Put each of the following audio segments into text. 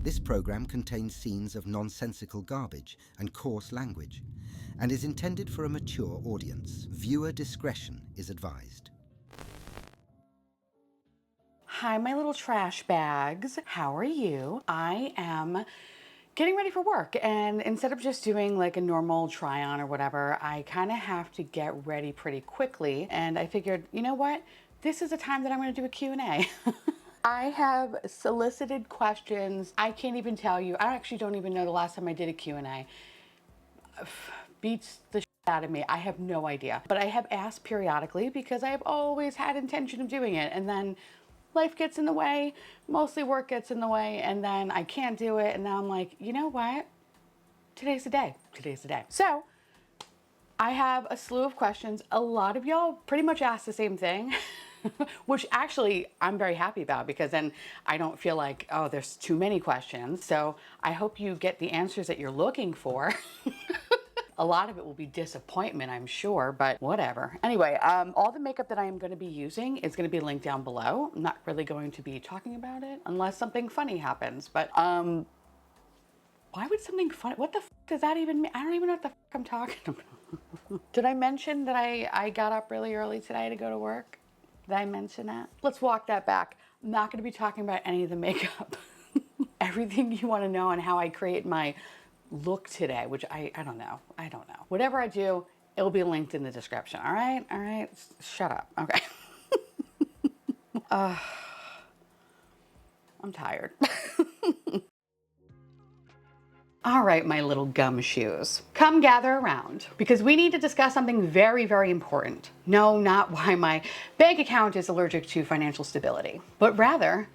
This program contains scenes of nonsensical garbage and coarse language and is intended for a mature audience. Viewer discretion is advised. Hi, my little trash bags. How are you? I am getting ready for work, and instead of just doing like a normal try on or whatever, I kind of have to get ready pretty quickly, and I figured, you know what? This is the time that I'm going to do a Q&A. I have solicited questions. I can't even tell you. I actually don't even know the last time I did a Q&A. Beats the shit out of me. I have no idea. But I have asked periodically because I have always had intention of doing it. And then life gets in the way, mostly work gets in the way, and then I can't do it. And now I'm like, you know what? Today's the day. Today's the day. So I have a slew of questions. A lot of y'all pretty much asked the same thing, which actually I'm very happy about, because then I don't feel like, oh, there's too many questions. So I hope you get the answers that you're looking for. A lot of it will be disappointment, I'm sure, but whatever. Anyway, all the makeup that I am going to be using is going to be linked down below. I'm not really going to be talking about it unless something funny happens, but why would something funny, what the f does that even mean? I don't even know what the f I'm talking about. Did I mention that I got up really early today to go to work? Did I mention that? Let's walk that back. I'm not going to be talking about any of the makeup. Everything you want to know on how I create my look today, which I don't know. I don't know. Whatever I do, it'll be linked in the description. All right? All right? Shut up. Okay. I'm tired. All right, my little gumshoes, come gather around, because we need to discuss something very, very important. No, not why my bank account is allergic to financial stability, but rather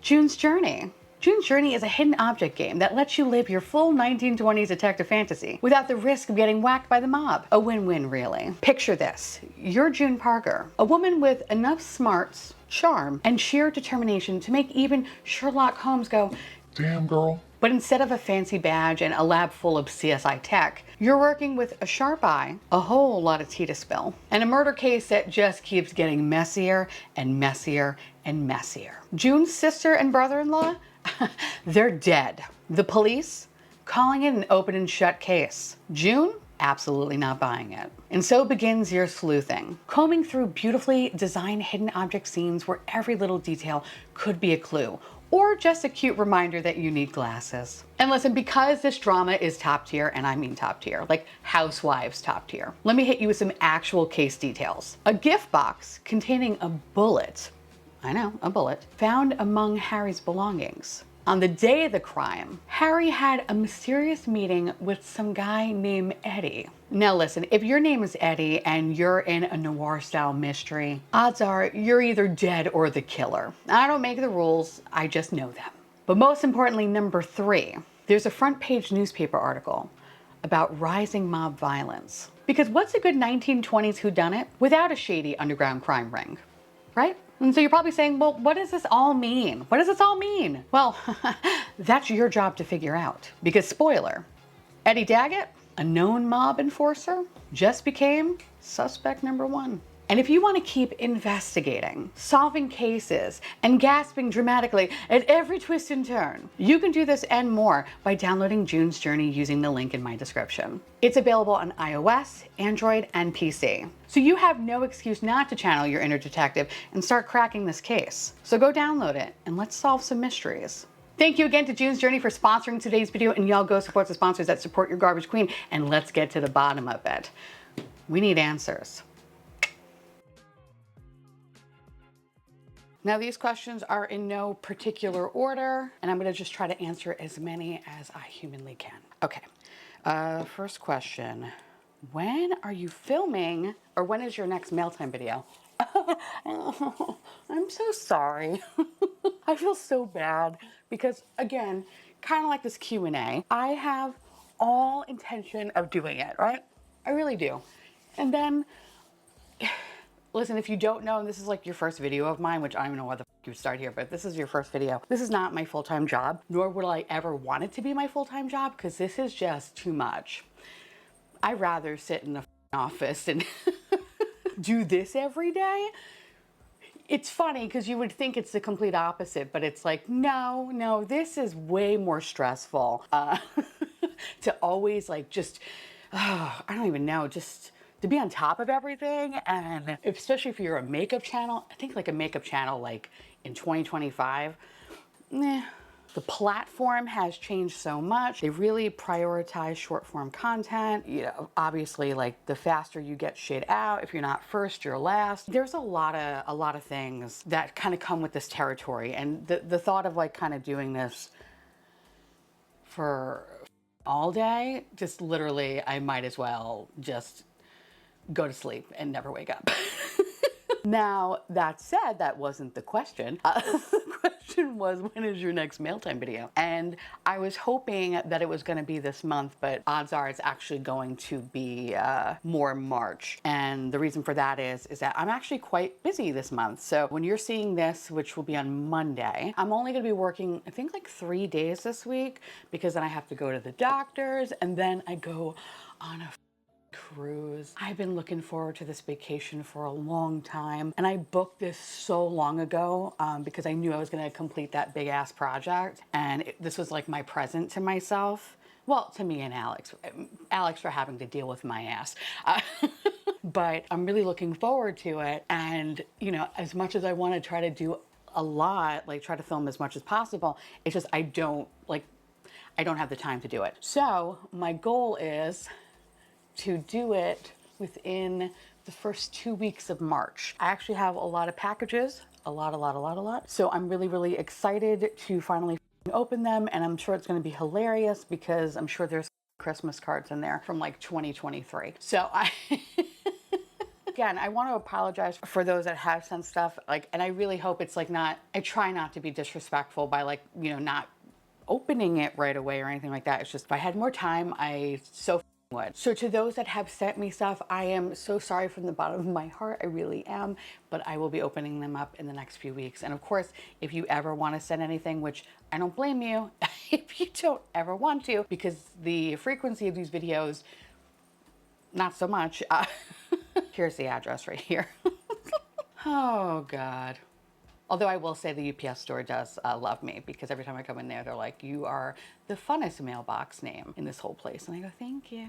June's Journey. June's Journey is a hidden object game that lets you live your full 1920s detective fantasy without the risk of getting whacked by the mob. A win-win, really. Picture this. You're June Parker, a woman with enough smarts, charm, and sheer determination to make even Sherlock Holmes go, "Damn, girl." But instead of a fancy badge and a lab full of CSI tech, you're working with a sharp eye, a whole lot of tea to spill, and a murder case that just keeps getting messier and messier and messier. June's sister and brother-in-law, they're dead. The police calling it an open and shut case. June? Absolutely not buying it. And so begins your sleuthing, combing through beautifully designed hidden object scenes where every little detail could be a clue, or just a cute reminder that you need glasses. And listen, because this drama is top tier, and I mean top tier, like Housewives top tier, let me hit you with some actual case details. A gift box containing a bullet, I know, a bullet, found among Harry's belongings. On the day of the crime, Harry had a mysterious meeting with some guy named Eddie. Now listen, if your name is Eddie and you're in a noir-style mystery, odds are you're either dead or the killer. I don't make the rules, I just know them. But most importantly, number 3, there's a front page newspaper article about rising mob violence. Because what's a good 1920s whodunit without a shady underground crime ring, right? And so you're probably saying, well, what does this all mean? What does this all mean? Well, that's your job to figure out. Because spoiler, Eddie Daggett, a known mob enforcer, just became suspect number 1. And if you want to keep investigating, solving cases, and gasping dramatically at every twist and turn, you can do this and more by downloading June's Journey using the link in my description. It's available on iOS, Android, and PC. So you have no excuse not to channel your inner detective and start cracking this case. So go download it and let's solve some mysteries. Thank you again to June's Journey for sponsoring today's video, and y'all go support the sponsors that support your garbage queen, and let's get to the bottom of it. We need answers. Now these questions are in no particular order, and I'm gonna just try to answer as many as I humanly can. Okay, first question. When are you filming, or when is your next mail time video? I'm so sorry. I feel so bad because, again, kind of like this Q&A, I have all intention of doing it, right? I really do. And then, listen, if you don't know, and this is like your first video of mine, which I don't even know why the f you would start here, but this is your first video. This is not my full-time job, nor would I ever want it to be my full-time job, because this is just too much. I'd rather sit in the office and do this every day. It's funny because you would think it's the complete opposite, but it's like, no, this is way more stressful. To always like just, I don't even know, just to be on top of everything. And especially if you're a makeup channel, I think like a makeup channel like in 2025, the platform has changed so much. They really prioritize short form content. You know, obviously, like the faster you get shit out, if you're not first, you're last. There's a lot of things that kind of come with this territory. And the thought of like kind of doing this for all day, just literally, I might as well just go to sleep and never wake up. Now, that said, that wasn't the question. The question was, when is your next mail time video? And I was hoping that it was going to be this month, but odds are it's actually going to be more March. And the reason for that is that I'm actually quite busy this month. So when you're seeing this, which will be on Monday, I'm only going to be working, I think, like 3 days this week, because then I have to go to the doctors, and then I go on a cruise. I've been looking forward to this vacation for a long time, and I booked this so long ago because I knew I was going to complete that big ass project, and this was like my present to myself. Well, to me and Alex for having to deal with my ass. But I'm really looking forward to it, and you know, as much as I want to try to do a lot, like try to film as much as possible, it's just I don't have the time to do it. So my goal is to do it within the first 2 weeks of March. I actually have a lot of packages, a lot. So I'm really excited to finally open them, and I'm sure it's going to be hilarious because I'm sure there's Christmas cards in there from like 2023. So again, I want to apologize for those that have sent stuff, like, and I really hope it's like not, I try not to be disrespectful by like, you know, not opening it right away or anything like that. It's just if I had more time, I so would. So to those that have sent me stuff, I am so sorry from the bottom of my heart. I really am, but I will be opening them up in the next few weeks. And of course, if you ever want to send anything, which I don't blame you if you don't ever want to, because the frequency of these videos, not so much. Here's the address right here. Oh God. Although I will say the UPS store does love me, because every time I come in there, they're like, you are the funnest mailbox name in this whole place. And I go, thank you.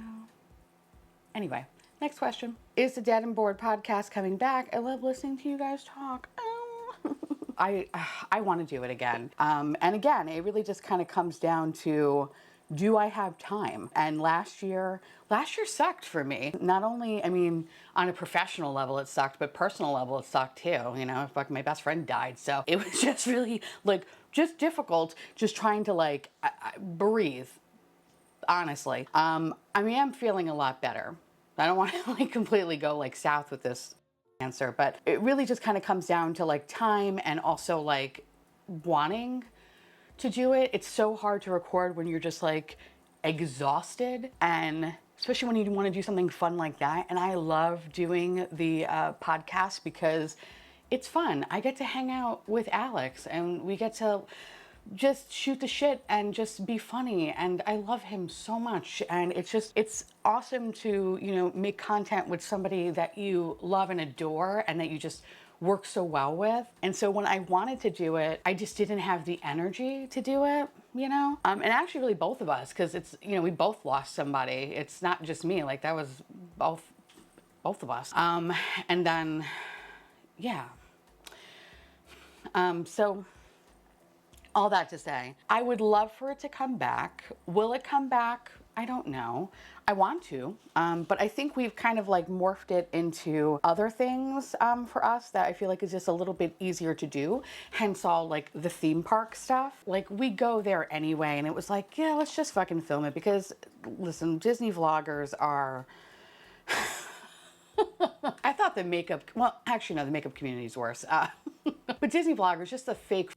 Anyway, next question. Is the Dead and Bored podcast coming back? I love listening to you guys talk. Oh. I want to do it again. And again, it really just kind of comes down to, do I have time? And last year sucked for me. Not only, I mean, on a professional level it sucked, but personal level it sucked too. You know, fuck, my best friend died. So it was just really like, just difficult, just trying to like breathe, honestly. I mean, I'm feeling a lot better. I don't want to like completely go like south with this answer, but it really just kind of comes down to like time and also like wanting to do it. It's so hard to record when you're just like exhausted, and especially when you want to do something fun like that. And I love doing the podcast because it's fun. I get to hang out with Alex and we get to just shoot the shit and just be funny, and I love him so much. And it's awesome to, you know, make content with somebody that you love and adore and that you just work so well with. And so when I wanted to do it, I just didn't have the energy to do it, you know? And actually really both of us, because it's, you know, we both lost somebody. It's not just me, like that was both of us. And then, yeah. So all that to say, I would love for it to come back. Will it come back? I don't know. I want to, but I think we've kind of like morphed it into other things for us that I feel like is just a little bit easier to do. Hence all like the theme park stuff. Like we go there anyway, and it was like, yeah, let's just fucking film it, because listen, Disney vloggers are I thought the makeup, well, actually no, the makeup community is worse. But Disney vloggers, just the fake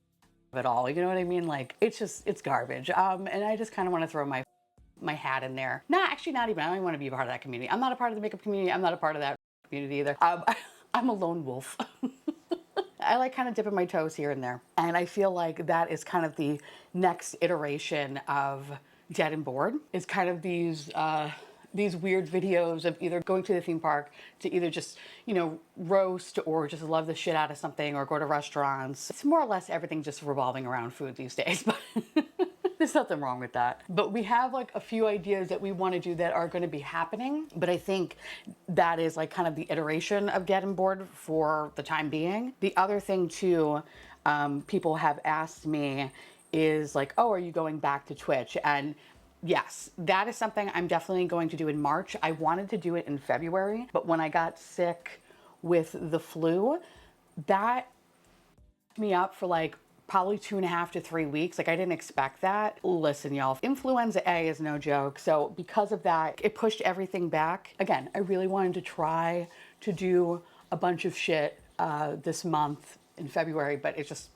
of it all, you know what I mean? Like it's garbage. And I just kind of want to throw my hat in there. Nah, actually not even. I don't even want to be a part of that community. I'm not a part of the makeup community. I'm not a part of that community either. I'm a lone wolf. I like kind of dipping my toes here and there. And I feel like that is kind of the next iteration of Dead and Bored, is kind of these these weird videos of either going to the theme park to either just, you know, roast or just love the shit out of something or go to restaurants. It's more or less everything just revolving around food these days, but there's nothing wrong with that. But we have like a few ideas that we want to do that are going to be happening. But I think that is like kind of the iteration of Davenport for the time being. The other thing too, people have asked me is like, oh, are you going back to Twitch? And yes, that is something I'm definitely going to do in March. I wanted to do it in February, but when I got sick with the flu, that me up for like probably 2.5 to 3 weeks. Like I didn't expect that. Listen, y'all, influenza A is no joke. So because of that, it pushed everything back. Again, I really wanted to try to do a bunch of shit this month in February, but it just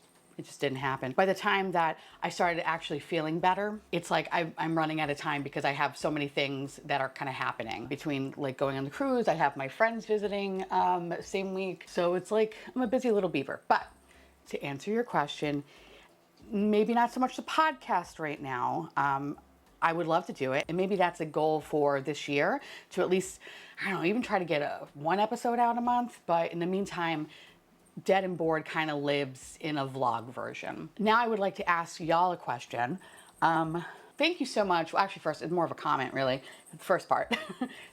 didn't happen. By the time that I started actually feeling better, it's like I'm running out of time because I have so many things that are kind of happening between like going on the cruise. I have my friends visiting same week. So it's like I'm a busy little beaver. But to answer your question, maybe not so much the podcast right now. I would love to do it. And maybe that's a goal for this year to at least, I don't know, even try to get one episode out a month. But in the meantime, Dead and Bored kind of lives in a vlog version. Now I would like to ask y'all a question. Thank you so much. Well, actually first, it's more of a comment really, the first part.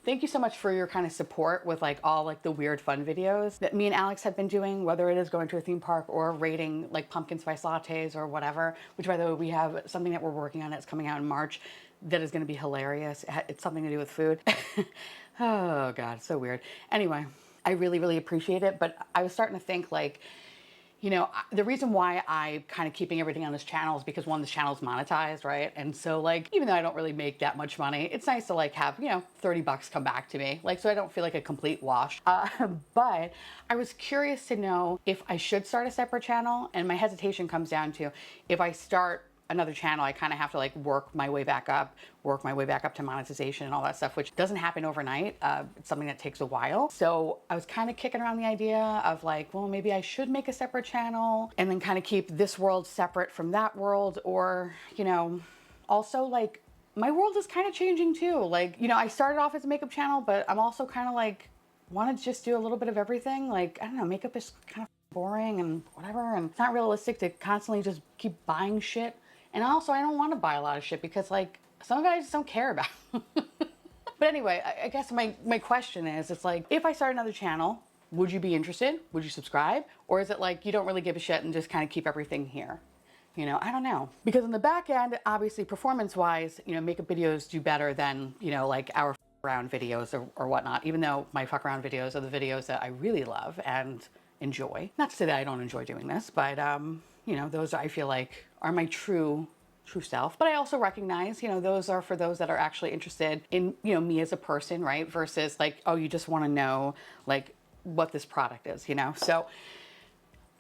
Thank you so much for your kind of support with like all like the weird fun videos that me and Alex have been doing, whether it is going to a theme park or rating like pumpkin spice lattes or whatever, which by the way, we have something that we're working on that's coming out in March that is going to be hilarious. It's something to do with food. Oh God, so weird. Anyway, I really, really appreciate it. But I was starting to think like, you know, the reason why I kind of keeping everything on this channel is because one, this channel is monetized, right? And so like, even though I don't really make that much money, it's nice to like have, you know, 30 bucks come back to me. Like, so I don't feel like a complete wash. But I was curious to know if I should start a separate channel. And my hesitation comes down to if I start another channel, I kind of have to like work my way back up to monetization and all that stuff, which doesn't happen overnight. It's something that takes a while. So I was kind of kicking around the idea of like, well, maybe I should make a separate channel and then kind of keep this world separate from that world. Or, you know, also like my world is kind of changing too. Like, you know, I started off as a makeup channel, but I'm also kind of like, want to just do a little bit of everything. Like, I don't know, makeup is kind of boring and whatever. And it's not realistic to constantly just keep buying shit. And also, I don't want to buy a lot of shit because, like, some of it I just don't care about. But anyway, I guess my question is, it's like, if I start another channel, would you be interested? Would you subscribe? Or is it like you don't really give a shit and just kind of keep everything here? You know, I don't know. Because in the back end, obviously, performance-wise, you know, makeup videos do better than, you know, like our fuck around videos or whatnot. Even though my fuck around videos are the videos that I really love and enjoy. Not to say that I don't enjoy doing this, but you know, those I feel like are my true self. But I also recognize, you know, those are for those that are actually interested in, you know, me as a person, right? Versus like, oh, you just want to know like what this product is, you know? So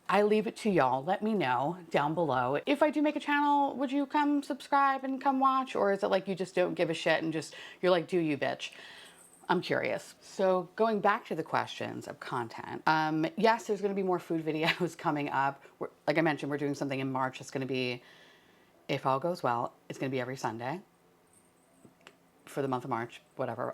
I leave it to y'all. Let me know down below. If I do make a channel, would you come subscribe and come watch? Or is it like you just don't give a shit and just, you're like, do you, bitch? I'm curious. So going back to the questions of content, yes, there's going to be more food videos coming up. Like I mentioned, we're doing something in March. It's going to be, if all goes well, it's going to be every Sunday for the month of March, whatever.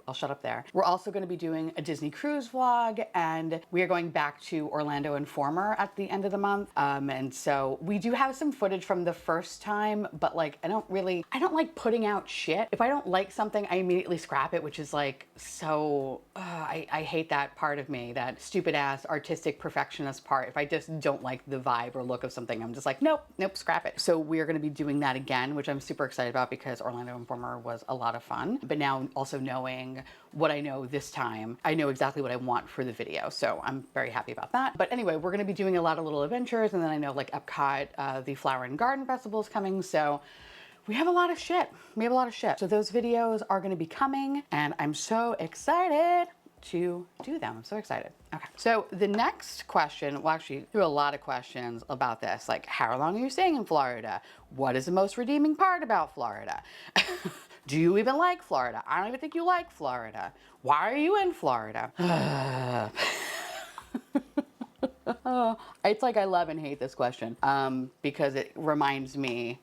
I'll shut up there. We're also going to be doing a Disney cruise vlog, and we are going back to Orlando and Former at the end of the month. And so we do have some footage from the first time, but like, I don't like putting out shit. If I don't like something, I immediately scrap it, which is like, so, I hate that part of me, that stupid ass artistic perfectionist part. If I just don't like the vibe or look of something, I'm just like, nope, scrap it. So we're going to be doing that again, which I'm super excited about because Orlando and Former was a lot of fun. But now also knowing what I know this time, I know exactly what I want for the video. So I'm very happy about that. But anyway, we're going to be doing a lot of little adventures. And then I know like Epcot, the Flower and Garden Festival is coming. So we have a lot of shit. So those videos are going to be coming and I'm so excited to do them. I'm so excited. Okay. So the next question, well, actually, there are a lot of questions about this. Like, how long are you staying in Florida? What is the most redeeming part about Florida? Do you even like Florida? I don't even think you like Florida. Why are you in Florida? It's like I love and hate this question because it reminds me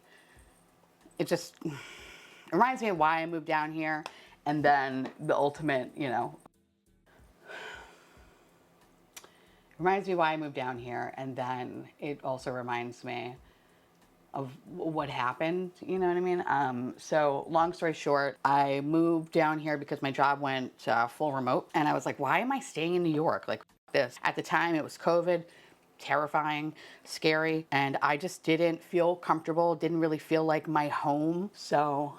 of why I moved down here And then the ultimate, you know, reminds me why I moved down here. And then it also reminds me of what happened, you know what I mean? So long story short, I moved down here because my job went full remote, and I was like, why am I staying in New York? Like this. At the time, it was COVID, terrifying, scary, and I just didn't feel comfortable, didn't really feel like my home. So,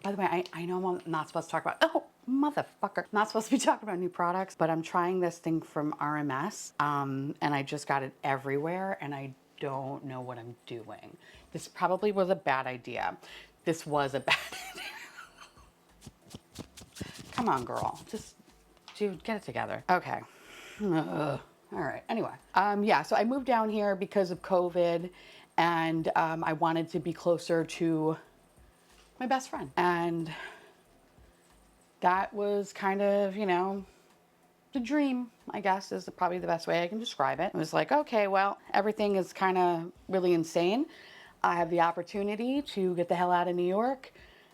by the way, I know I'm not supposed to talk about, oh, motherfucker. Not supposed to be talking about new products, but I'm trying this thing from RMS, and I just got it everywhere, and I don't know what I'm doing. This probably was a bad idea. This was a bad idea. Come on, girl. Just, dude, get it together. Okay. Ugh. All right. Anyway, yeah, so I moved down here because of COVID, and I wanted to be closer to my best friend. And that was kind of, you know, the dream, I guess, is probably the best way I can describe it. It was like, okay, well, everything is kind of really insane. I have the opportunity to get the hell out of New York,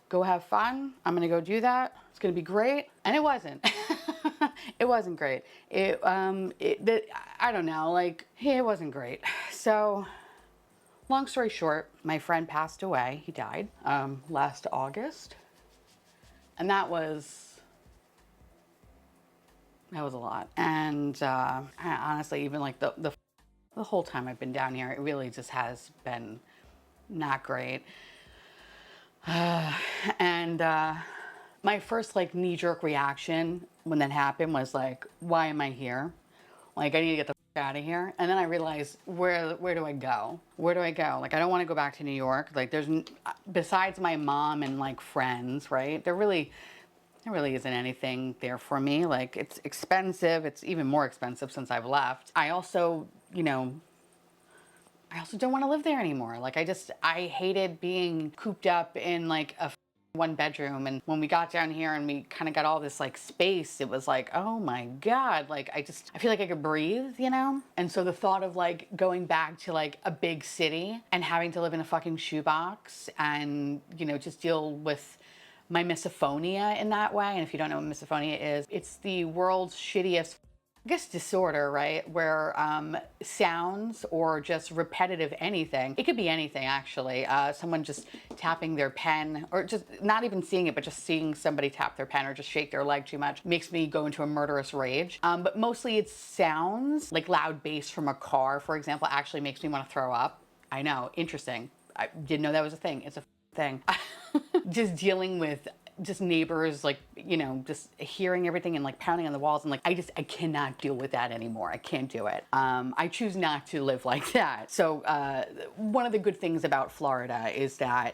go have fun. I'm gonna go do that. It's gonna be great. And it wasn't. It wasn't great. I don't know, like, it wasn't great. So, long story short, my friend passed away. He died last August. And that was a lot. And honestly, even like the whole time I've been down here, it really just has been not great. And my first like knee-jerk reaction when that happened was like, why am I here? Like, I need to get the fuck out of here. And then I realized, where do I go? Where do I go? Like, I don't want to go back to New York. Like, besides my mom and like friends, right? There really isn't anything there for me. Like, it's expensive. It's even more expensive since I've left. I also, you know, don't want to live there anymore. Like, I hated being cooped up in like a one bedroom. And when we got down here and we kind of got all this like space, it was like, oh my God, like I feel like I could breathe, you know? And so the thought of like going back to like a big city and having to live in a fucking shoebox and, you know, just deal with my misophonia in that way. And if you don't know what misophonia is, it's the world's shittiest, I guess, disorder, right? Where sounds or just repetitive anything, it could be anything actually, someone just tapping their pen, or just not even seeing it, but just seeing somebody tap their pen or just shake their leg too much makes me go into a murderous rage. But mostly it's sounds, like loud bass from a car, for example, actually makes me want to throw up. I know, interesting. I didn't know that was a thing. It's a thing. Just dealing with just neighbors, like, you know, just hearing everything and like pounding on the walls, and like I cannot deal with that anymore. I can't do it. I choose not to live like that. So one of the good things about Florida is that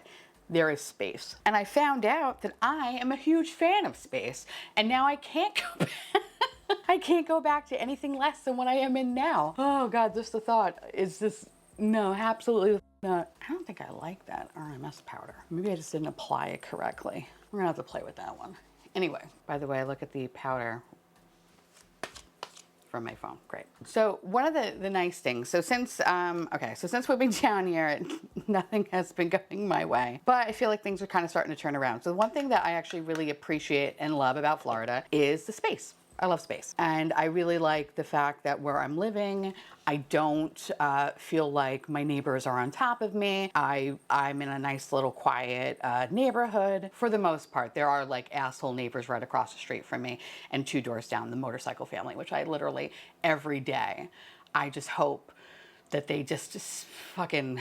there is space, and I found out that I am a huge fan of space, and now I can't go back. I can't go back to anything less than what I am in now. Oh God, just the thought is just, no, absolutely not. I don't think I like that RMS powder. Maybe I just didn't apply it correctly. We're gonna have to play with that one. Anyway, by the way, look at the powder from my phone. Great. So one of the nice things, so since moving down here, nothing has been going my way, but I feel like things are kind of starting to turn around. So one thing that I actually really appreciate and love about Florida is the space. I love space. And I really like the fact that where I'm living, I don't feel like my neighbors are on top of me. I'm in a nice little quiet neighborhood. For the most part, there are like asshole neighbors right across the street from me and 2 doors down, the motorcycle family, which I literally every day, I just hope that they just fucking,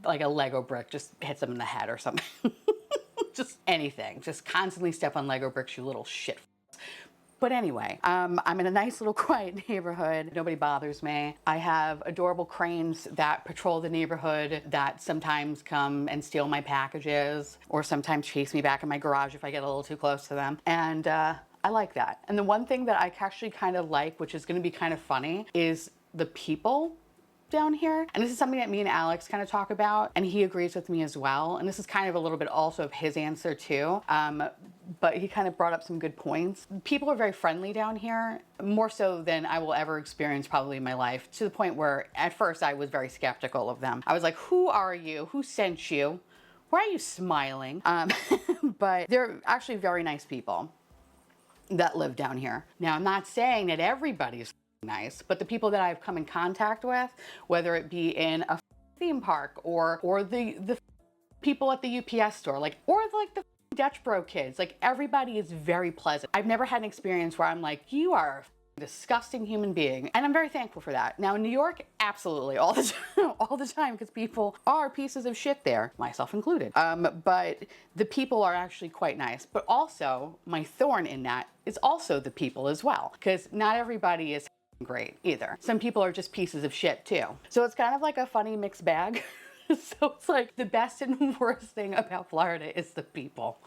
like a Lego brick just hits them in the head or something. Just anything. Just constantly step on Lego bricks, you little shit. But anyway, I'm in a nice little quiet neighborhood. Nobody bothers me. I have adorable cranes that patrol the neighborhood that sometimes come and steal my packages, or sometimes chase me back in my garage if I get a little too close to them. And I like that. And the one thing that I actually kind of like, which is going to be kind of funny, is the people down here. And this is something that me and Alex kind of talk about, and he agrees with me as well. And this is kind of a little bit also of his answer too. But he kind of brought up some good points. People are very friendly down here, more so than I will ever experience probably in my life, to the point where at first I was very skeptical of them. I was like, who are you? Who sent you? Why are you smiling? But they're actually very nice people that live down here. Now, I'm not saying that everybody's nice, but the people that I've come in contact with, whether it be in a theme park or the people at the UPS store, like, or like the Dutch Bro kids, like, everybody is very pleasant. I've never had an experience where I'm like, you are a disgusting human being, and I'm very thankful for that. Now in New York, absolutely, all the time, all the time, because people are pieces of shit there, myself included. But the people are actually quite nice. But also, my thorn in that is also the people as well, because not everybody is great either. Some people are just pieces of shit too. So it's kind of like a funny mixed bag. So it's like the best and worst thing about Florida is the people.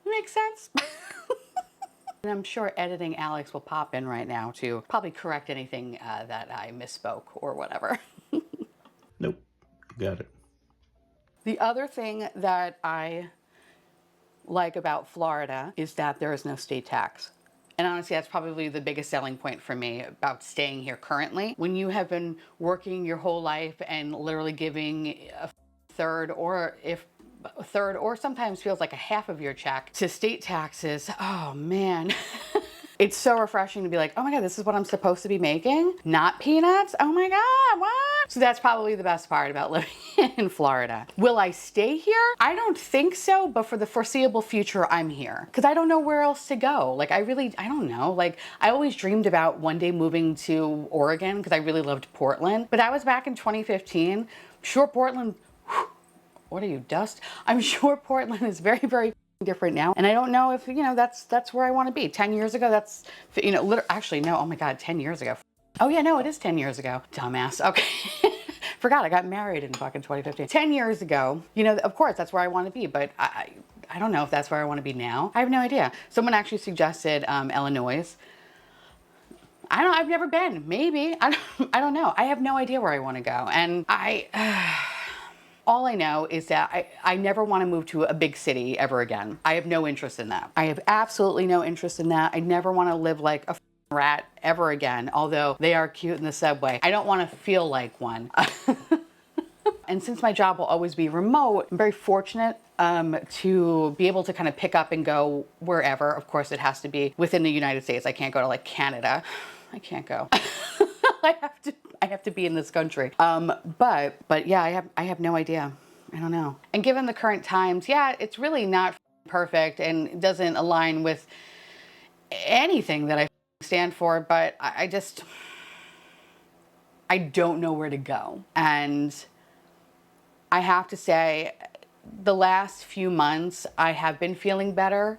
Makes sense? And I'm sure editing Alex will pop in right now to probably correct anything that I misspoke or whatever. Nope, got it. The other thing that I like about Florida is that there is no state tax. And honestly, that's probably the biggest selling point for me about staying here currently. When you have been working your whole life and literally giving a third or sometimes feels like a half of your check to state taxes, oh man. It's so refreshing to be like, oh my God, this is what I'm supposed to be making? Not peanuts? Oh my God, what? So that's probably the best part about living in Florida. Will I stay here? I don't think so, but for the foreseeable future, I'm here. Because I don't know where else to go. Like, I don't know. Like, I always dreamed about one day moving to Oregon because I really loved Portland. But that was back in 2015. Sure, Portland, what are you, dust? I'm sure Portland is very, very different now. And I don't know if, that's where I want to be. 10 years ago, that's, actually, no, oh my God, 10 years ago. Oh yeah, no, it is 10 years ago. Dumbass, okay. Forgot, I got married in fucking 2015. 10 years ago, of course, that's where I want to be, but I don't know if that's where I want to be now. I have no idea. Someone actually suggested Illinois. I've never been, maybe. I don't know. I have no idea where I want to go. And all I know is that I never want to move to a big city ever again. I have no interest in that. I have absolutely no interest in that. I never want to live like a rat ever again, although they are cute in the subway. I don't want to feel like one. And since my job will always be remote, I'm very fortunate to be able to kind of pick up and go wherever. Of course, it has to be within the United States. I can't go to like Canada. I can't go. I have to be in this country. But yeah, I have no idea. I don't know. And given the current times, yeah, it's really not perfect and doesn't align with anything that I stand for, but I don't know where to go. And I have to say, the last few months, I have been feeling better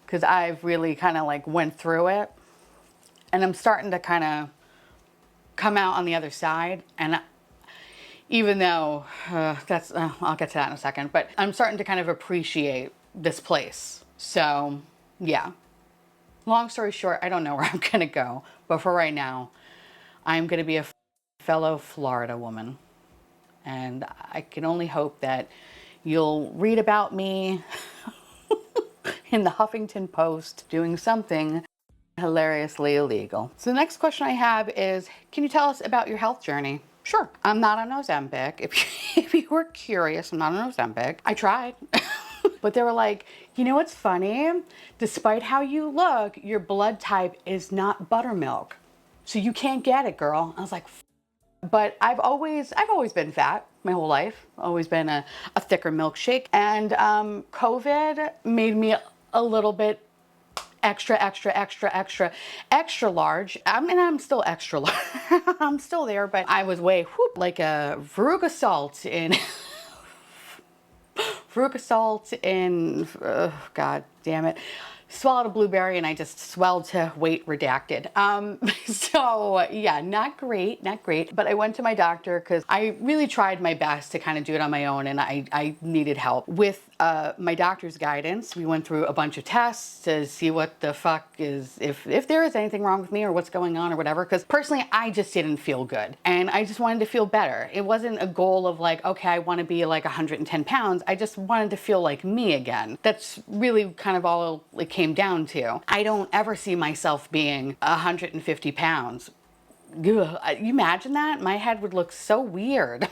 because I've really kind of like went through it. And I'm starting to kind of come out on the other side. And even though I'll get to that in a second, but I'm starting to kind of appreciate this place. So yeah, long story short, I don't know where I'm going to go. But for right now, I'm going to be a fellow Florida woman. And I can only hope that you'll read about me in the Huffington Post doing something hilariously illegal. So the next question I have is, can you tell us about your health journey? Sure. I'm not on Ozempic. If you were curious, I'm not on Ozempic. I tried. But they were like, what's funny? Despite how you look, your blood type is not buttermilk. So you can't get it, girl. I was like, but I've always been fat my whole life. Always been a thicker milkshake. And COVID made me a little bit extra large. I mean, I'm still extra large. I'm still there, but I was way like a Veruca salt in God damn it. Swallowed a blueberry and I just swelled to weight redacted. So yeah, not great. But I went to my doctor because I really tried my best to kind of do it on my own, and I needed help. With my doctor's guidance, we went through a bunch of tests to see what the fuck is, if there is anything wrong with me or what's going on or whatever. Because personally, I just didn't feel good. And I just wanted to feel better. It wasn't a goal of like, okay, I want to be like 110 pounds. I just wanted to feel like me again. That's really kind of all it came down to. I don't ever see myself being 150 pounds. Ugh, you imagine that? My head would look so weird.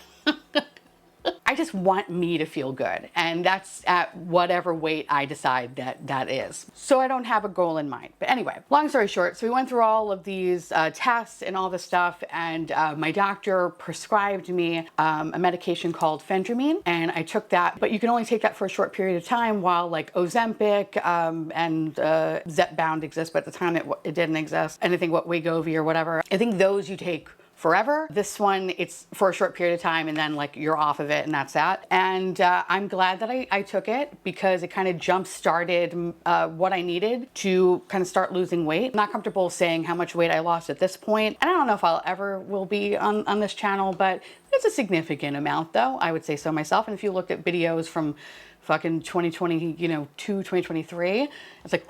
just want me to feel good. And that's at whatever weight I decide that is. So I don't have a goal in mind. But anyway, long story short, so we went through all of these tests and all this stuff, and my doctor prescribed me a medication called Phentermine, and I took that, but you can only take that for a short period of time while like Ozempic and Zepbound exists, but at the time it didn't exist. And I think what Wegovy or whatever, I think those you take forever. This one, it's for a short period of time and then like you're off of it and that's that. And I'm glad that I took it because it kind of jump started what I needed to kind of start losing weight. I'm not comfortable saying how much weight I lost at this point. And I don't know if I'll ever will be on this channel, but it's a significant amount though. I would say so myself. And if you looked at videos from fucking 2020, you know, to 2023, it's like,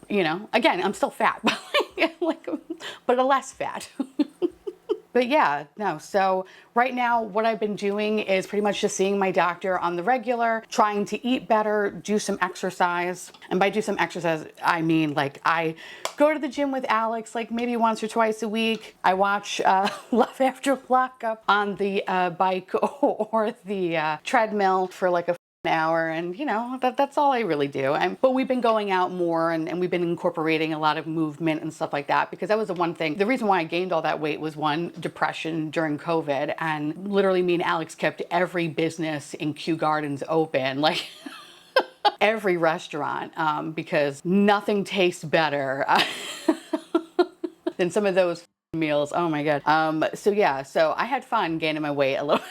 you know, again, I'm still fat, but less fat. But yeah, no, so right now what I've been doing is pretty much just seeing my doctor on the regular, trying to eat better, do some exercise. And by do some exercise, I mean like I go to the gym with Alex like maybe once or twice a week. I watch Love After Lockup on the bike or the treadmill for like a hour, and you know, that's all I really do. But we've been going out more and we've been incorporating a lot of movement and stuff like that, because that was the one thing. The reason why I gained all that weight was one, depression during COVID, and literally me and Alex kept every business in Kew Gardens open, like every restaurant, because nothing tastes better than some of those meals. Oh my God. So yeah, so I had fun gaining my weight a little.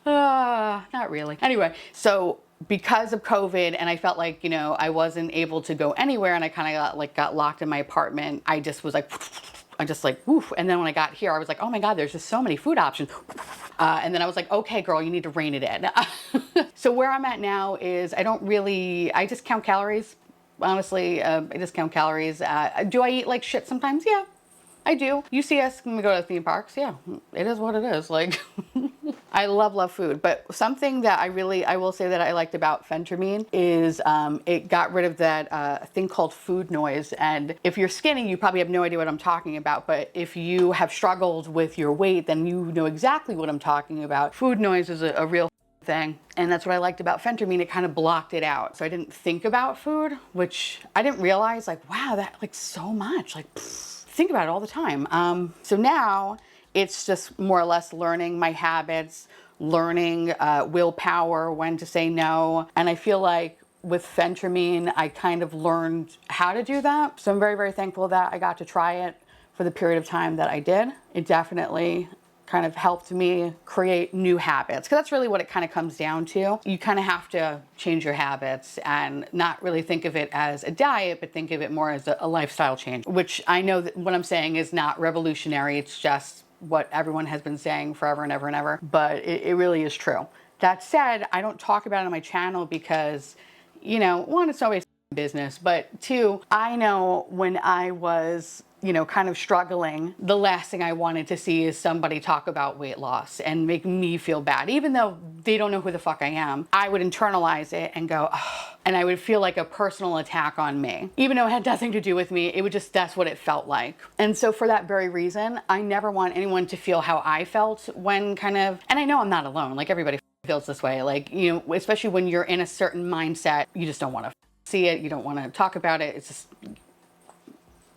Not really. Anyway, so because of COVID and I felt like, you know, I wasn't able to go anywhere and I kind of got locked in my apartment, I just was like, woof. And then when I got here, I was like, oh my God, there's just so many food options. And then I was like, okay, girl, you need to rein it in. So where I'm at now is I just count calories. Honestly, I just count calories. Do I eat like shit sometimes? Yeah. I do. You see us when we go to the theme parks. Yeah, it is what it is. Like, I love food. But something that I will say that I liked about Phentermine is it got rid of that thing called food noise. And if you're skinny, you probably have no idea what I'm talking about. But if you have struggled with your weight, then you know exactly what I'm talking about. Food noise is a real thing. And that's what I liked about Phentermine. It kind of blocked it out. So I didn't think about food, which I didn't realize, like, wow, that like so much, like, think about it all the time. So now it's just more or less learning my habits, learning willpower, when to say no. And I feel like with Phentermine, I kind of learned how to do that. So I'm very, very thankful that I got to try it for the period of time that I did. It definitely kind of helped me create new habits, because that's really what it kind of comes down to. You kind of have to change your habits and not really think of it as a diet, but think of it more as a lifestyle change, which I know that what I'm saying is not revolutionary. It's just what everyone has been saying forever and ever and ever, but it really is true. That said, I don't talk about it on my channel because, you know, one, it's always business, but two, I know when I was, you know, kind of struggling, the last thing I wanted to see is somebody talk about weight loss and make me feel bad. Even though they don't know who the fuck I am, I would internalize it and go, oh, and I would feel like a personal attack on me. Even though it had nothing to do with me, it would just, that's what it felt like. And so for that very reason, I never want anyone to feel how I felt when kind of, and I know I'm not alone, like everybody feels this way, like, you know, especially when you're in a certain mindset, you just don't want to see it, you don't want to talk about it, it's just,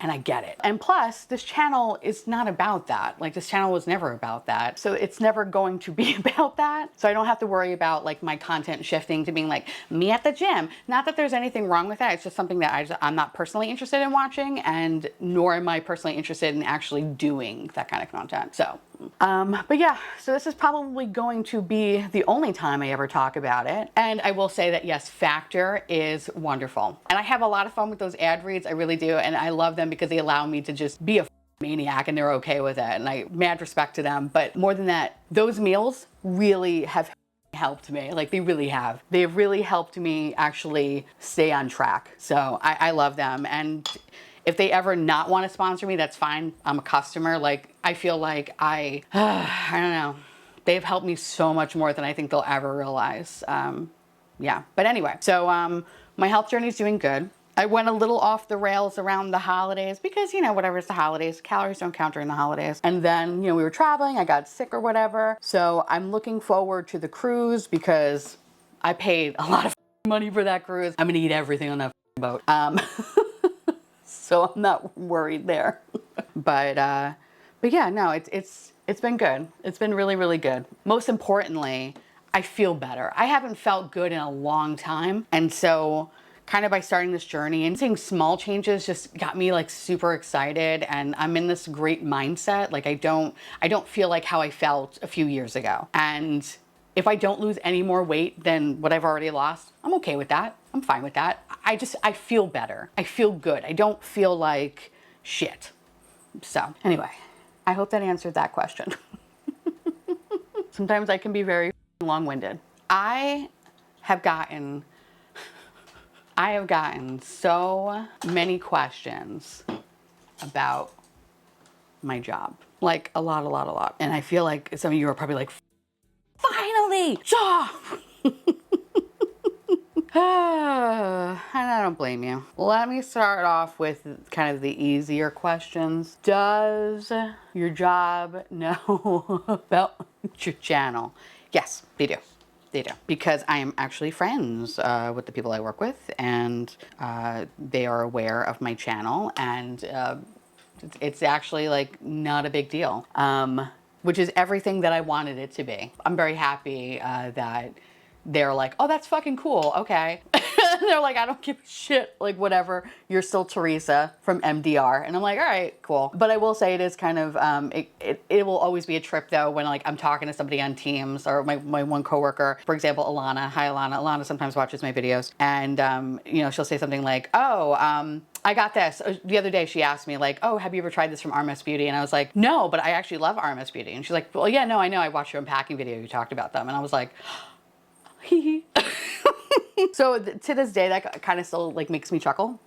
and I get it. And plus, this channel is not about that. Like, this channel was never about that. So it's never going to be about that. So I don't have to worry about like my content shifting to being like me at the gym. Not that there's anything wrong with that. It's just something that I'm not personally interested in watching, and nor am I personally interested in actually doing that kind of content. So, but yeah, so this is probably going to be the only time I ever talk about it. And I will say that yes, Factor is wonderful. And I have a lot of fun with those ad reads. I really do. And I love them because they allow me to just be a maniac and they're okay with it. And I mad respect to them. But more than that, those meals really have helped me. Like, they really have. They've really helped me actually stay on track. So I love them. And if they ever not want to sponsor me, that's fine. I'm a customer. Like, I feel like I don't know. They've helped me so much more than I think they'll ever realize. Yeah. But anyway, so my health journey is doing good. I went a little off the rails around the holidays because, you know, whatever, it's the holidays. Calories don't count during the holidays. And then, you know, we were traveling, I got sick or whatever. So I'm looking forward to the cruise because I paid a lot of money for that cruise. I'm gonna eat everything on that boat. So I'm not worried there. But yeah, no, it's been good. It's been really, really good. Most importantly, I feel better. I haven't felt good in a long time. And so kind of by starting this journey and seeing small changes just got me like super excited, and I'm in this great mindset. Like I don't feel like how I felt a few years ago. And if I don't lose any more weight than what I've already lost, I'm okay with that. I'm fine with that. I feel better. I feel good. I don't feel like shit. So anyway, I hope that answered that question. Sometimes I can be very long-winded. I have gotten so many questions about my job. Like a lot. And I feel like some of you are probably like, finally, job! And I don't blame you. Let me start off with kind of the easier questions. Does your job know about your channel? Yes, they do. They do. Because I am actually friends with the people I work with, and they are aware of my channel, and it's actually like not a big deal, which is everything that I wanted it to be. I'm very happy that they're like, oh, that's fucking cool. Okay. They're like, I don't give a shit. Like, whatever. You're still Theresa from MDR. And I'm like, all right, cool. But I will say it is kind of, it will always be a trip though when like I'm talking to somebody on Teams, or my one coworker, for example, Alana. Hi, Alana. Alana sometimes watches my videos. And, you know, she'll say something like, oh, I got this. The other day she asked me like, oh, have you ever tried this from RMS Beauty? And I was like, no, but I actually love RMS Beauty. And she's like, well, yeah, no, I know. I watched your unpacking video. You talked about them. And I was like, so to this day, that kind of still like makes me chuckle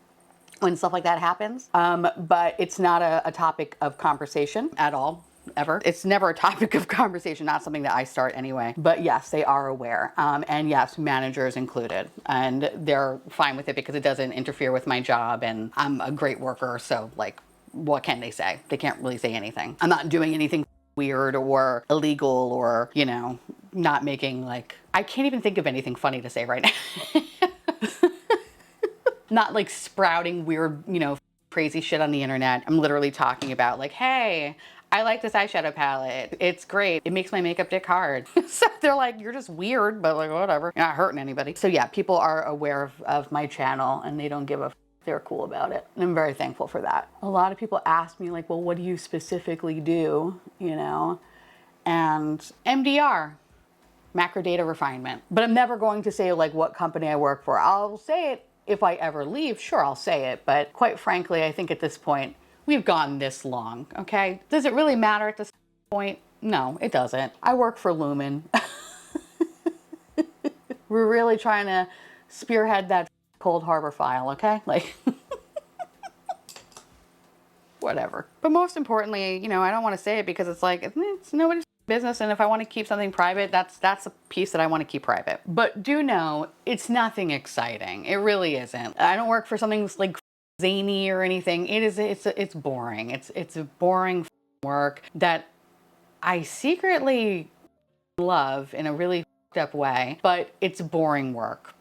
when stuff like that happens. But it's not a topic of conversation at all, ever. It's never a topic of conversation, not something that I start anyway. But yes, they are aware. And yes, managers included. And they're fine with it because it doesn't interfere with my job, and I'm a great worker. So like, what can they say? They can't really say anything. I'm not doing anything weird or illegal, or, you know, not making like, I can't even think of anything funny to say right now. Not like sprouting weird, you know, crazy shit on the internet. I'm literally talking about like, hey, I like this eyeshadow palette. It's great. It makes my makeup dick hard. So they're like, you're just weird, but like, whatever. You're not hurting anybody. So yeah, people are aware of my channel, and they don't give a they're cool about it. And I'm very thankful for that. A lot of people ask me like, well, what do you specifically do, you know? And MDR, macro data refinement. But I'm never going to say like what company I work for. I'll say it if I ever leave, sure, I'll say it. But quite frankly, I think at this point, we've gone this long, okay? Does it really matter at this point? No, it doesn't. I work for Lumen. We're really trying to spearhead that Cold Harbor file, okay? Like, whatever. But most importantly, you know, I don't want to say it because it's like, it's nobody's business, and if I want to keep something private, that's a piece that I want to keep private. But do know, it's nothing exciting. It really isn't. I don't work for something like zany or anything. It's boring. It's a boring work that I secretly love in a really up way, but it's boring work.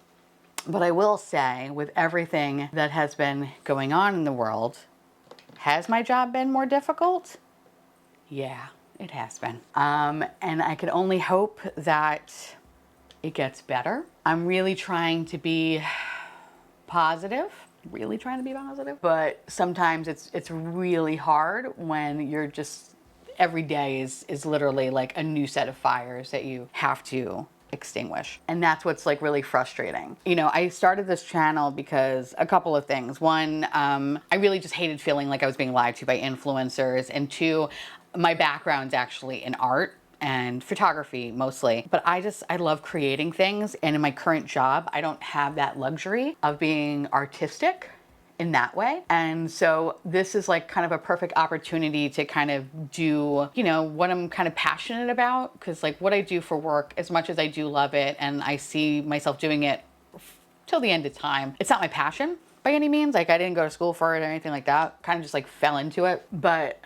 But I will say, with everything that has been going on in the world, has my job been more difficult? Yeah, it has been. And I could only hope that it gets better. I'm really trying to be positive, but sometimes it's really hard when you're just, every day is literally like a new set of fires that you have to extinguish. And that's what's like really frustrating. You know, I started this channel because a couple of things. One, I really just hated feeling like I was being lied to by influencers. And two, my background's actually in art and photography mostly. But I love creating things. And in my current job, I don't have that luxury of being artistic in that way. And so this is like kind of a perfect opportunity to kind of do, you know, what I'm kind of passionate about. Because like what I do for work, as much as I do love it and I see myself doing it till the end of time, it's not my passion. by any means. Like I didn't go to school for it or anything like that. Kind of just like fell into it. But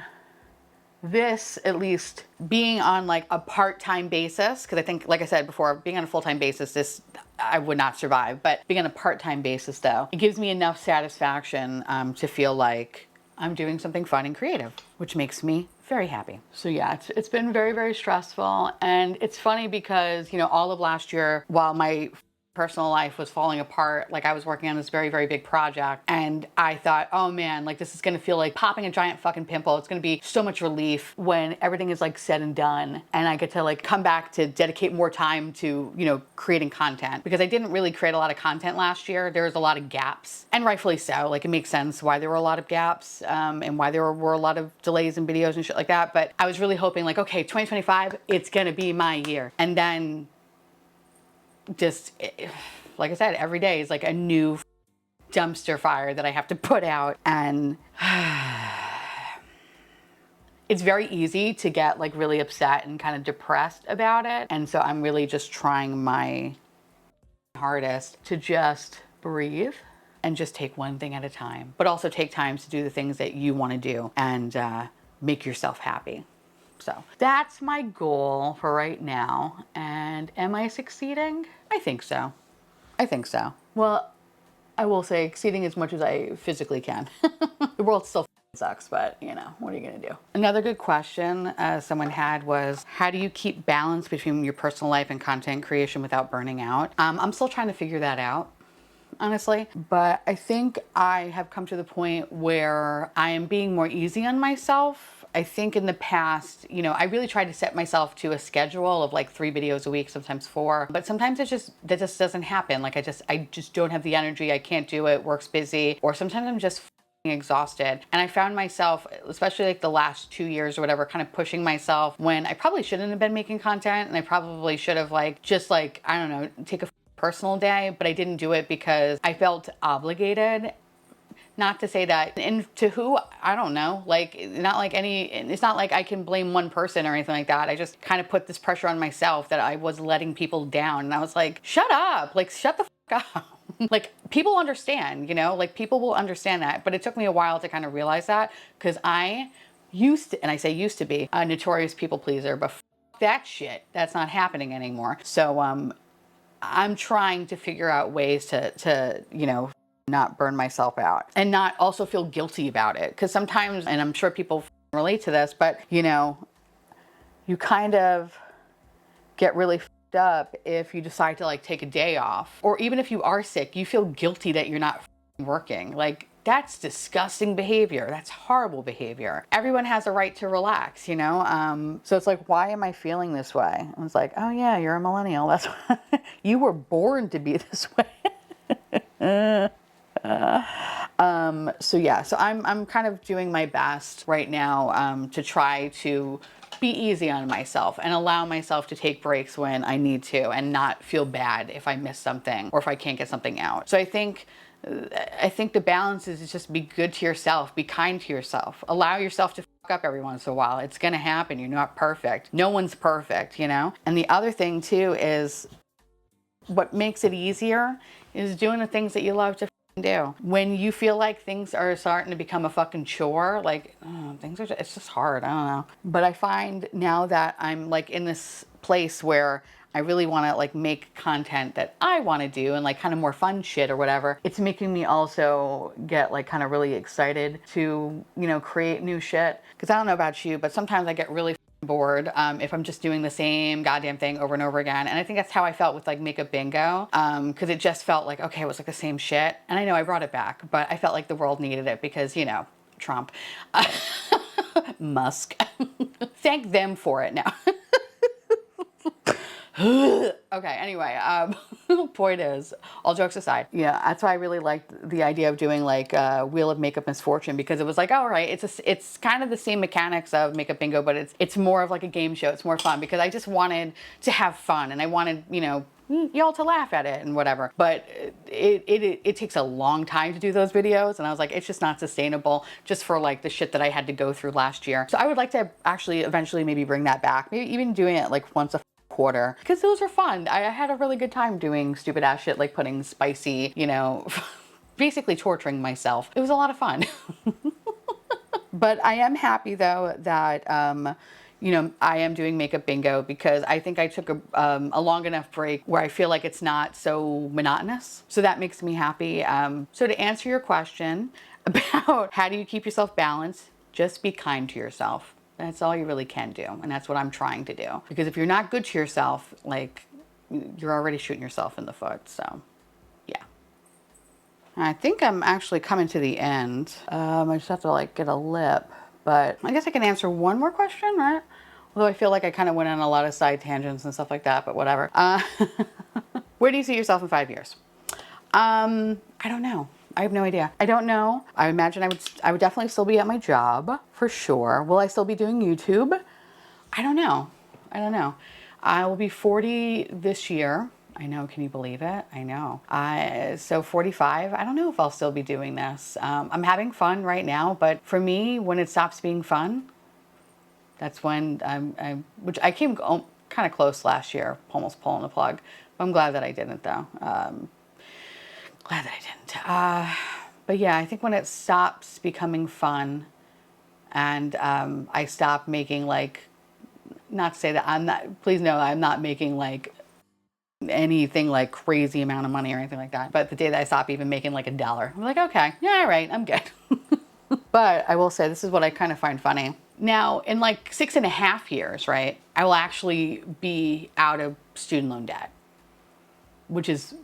this, at least being on like a part-time basis, because I think, like I said before, being on a full-time basis, this I would not survive. But being on a part-time basis though, it gives me enough satisfaction to feel like I'm doing something fun and creative, which makes me very happy. So yeah, it's been very, very stressful. And it's funny because, you know, all of last year, while my personal life was falling apart, like I was working on this very, very big project, and I thought, oh man, like this is gonna feel like popping a giant fucking pimple. It's gonna be so much relief when everything is like said and done, and I get to like come back to dedicate more time to, you know, creating content, because I didn't really create a lot of content last year. There was a lot of gaps, and rightfully so. Like it makes sense why there were a lot of gaps, and why there were a lot of delays in videos and shit like that. But I was really hoping like, okay, 2025, it's gonna be my year. And then just, like I said, every day is like a new dumpster fire that I have to put out. And it's very easy to get like really upset and kind of depressed about it. And so I'm really just trying my hardest to just breathe and just take one thing at a time, but also take time to do the things that you want to do and make yourself happy. So that's my goal for right now. And am I succeeding? I think so. I think so. Well, I will say exceeding as much as I physically can. The world still sucks, but you know, what are you gonna do? Another good question someone had was, how do you keep balance between your personal life and content creation without burning out? I'm still trying to figure that out, honestly, but I think I have come to the point where I am being more easy on myself. I think in the past, you know, I really tried to set myself to a schedule of like 3 videos a week, sometimes 4, but sometimes that just doesn't happen. Like I just don't have the energy. I can't do it. Work's busy, or sometimes I'm just exhausted. And I found myself, especially like the last 2 years or whatever, kind of pushing myself when I probably shouldn't have been making content, and I probably should have like, just like, I don't know, take a personal day, but I didn't do it because I felt obligated. Not to say that, and to who, I don't know, like, not like it's not like I can blame one person or anything like that. I just kind of put this pressure on myself that I was letting people down. And I was like, shut up, like, shut the fuck up. Like, people understand, you know, like, people will understand that. But it took me a while to kind of realize that, because I used to, and I say used to be, a notorious people pleaser, but that shit, that's not happening anymore. So, I'm trying to figure out ways to, you know, not burn myself out and not also feel guilty about it. Because sometimes, and I'm sure people relate to this, but you know, you kind of get really fucked up if you decide to like take a day off, or even if you are sick, you feel guilty that you're not working. Like, that's disgusting behavior. That's horrible behavior. Everyone has a right to relax, you know? So it's like, why am I feeling this way? I was like, oh yeah, you're a millennial. That's why you were born to be this way. So yeah, so I'm kind of doing my best right now to try to be easy on myself and allow myself to take breaks when I need to, and not feel bad if I miss something or if I can't get something out. So I think the balance is just be good to yourself, be kind to yourself, allow yourself to fuck up every once in a while. It's gonna happen. You're not perfect. No one's perfect, you know? And the other thing too is, what makes it easier is doing the things that you love to do. When you feel like things are starting to become a fucking chore, like things are it's just hard. I don't know. But I find now that I'm like in this place where I really want to like make content that I want to do and like kind of more fun shit or whatever, it's making me also get like kind of really excited to, you know, create new shit. Because I don't know about you, but sometimes I get really bored if I'm just doing the same goddamn thing over and over again. And I think that's how I felt with like Makeup Bingo, because it just felt like, okay, it was like the same shit. And I know I brought it back, but I felt like the world needed it because, you know, Trump. Musk. Thank them for it now. Okay, anyway, point is, all jokes aside, yeah, that's why I really liked the idea of doing like Wheel of Makeup Misfortune, because it was like, all right, it's kind of the same mechanics of Makeup Bingo, but it's more of like a game show. It's more fun because I just wanted to have fun, and I wanted, you know, y'all to laugh at it and whatever. But it takes a long time to do those videos, and I was like, it's just not sustainable just for like the shit that I had to go through last year. So I would like to actually eventually maybe bring that back, maybe even doing it like once a quarter, because those are fun. I had a really good time doing stupid ass shit like putting spicy, you know, basically torturing myself. It was a lot of fun. But I am happy though that, you know, I am doing makeup bingo, because I think I took a long enough break where I feel like it's not so monotonous. So that makes me happy. So to answer your question about how do you keep yourself balanced, just be kind to yourself. That's all you really can do. And that's what I'm trying to do. Because if you're not good to yourself, like, you're already shooting yourself in the foot. So yeah. I think I'm actually coming to the end. I just have to like get a lip, but I guess I can answer one more question, right? Although I feel like I kind of went on a lot of side tangents and stuff like that, but whatever. Where do you see yourself in 5 years? I don't know. I have no idea. I don't know. I imagine I would definitely still be at my job for sure. Will I still be doing YouTube? I don't know. I don't know. I will be 40 this year. I know, can you believe it? I know. So 45, I don't know if I'll still be doing this. I'm having fun right now, but for me, when it stops being fun, that's when which I came kind of close last year, almost pulling the plug. I'm glad that I didn't though. Glad that I didn't. But yeah, I think when it stops becoming fun and I stop making like, not to say that I'm not, please know I'm not making like anything like crazy amount of money or anything like that. But the day that I stop even making like $1, I'm like, okay, yeah, all right, I'm good. But I will say, this is what I kind of find funny. Now, in like 6.5 years, right, I will actually be out of student loan debt, which is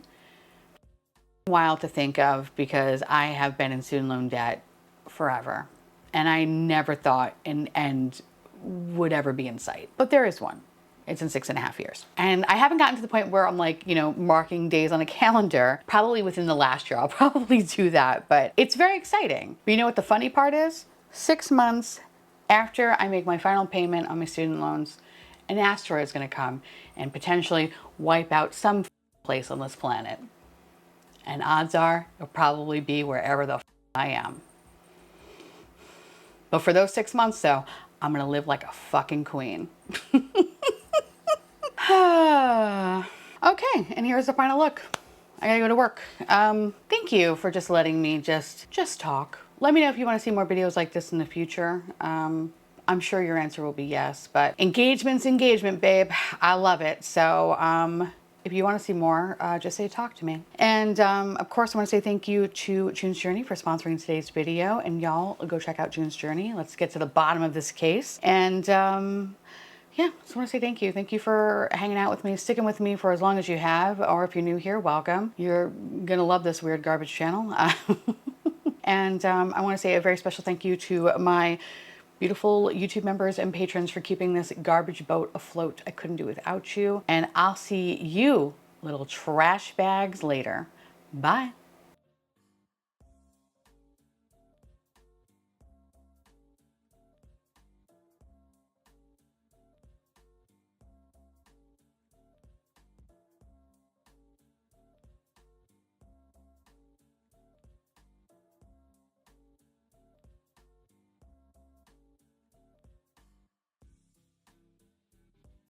wild to think of because I have been in student loan debt forever. And I never thought an end would ever be in sight. But there is one. It's in 6.5 years. And I haven't gotten to the point where I'm like, you know, marking days on a calendar. Probably within the last year, I'll probably do that. But it's very exciting. But you know what the funny part is? 6 months after I make my final payment on my student loans, an asteroid is going to come and potentially wipe out some place on this planet. And odds are it'll probably be wherever the I am. But for those 6 months though, I'm going to live like a fucking queen. Okay, and here's the final look. I gotta go to work. Thank you for just letting me just talk. Let me know if you want to see more videos like this in the future. I'm sure your answer will be yes, but engagement's engagement, babe. I love it. So if you want to see more, just say talk to me. And of course, I want to say thank you to June's Journey for sponsoring today's video. And y'all go check out June's Journey. Let's get to the bottom of this case. And yeah, just want to say thank you. Thank you for hanging out with me, sticking with me for as long as you have, or if you're new here, welcome. You're gonna love this weird garbage channel. And I want to say a very special thank you to my beautiful YouTube members and patrons for keeping this garbage boat afloat. I couldn't do it without you. And I'll see you little trash bags later. Bye.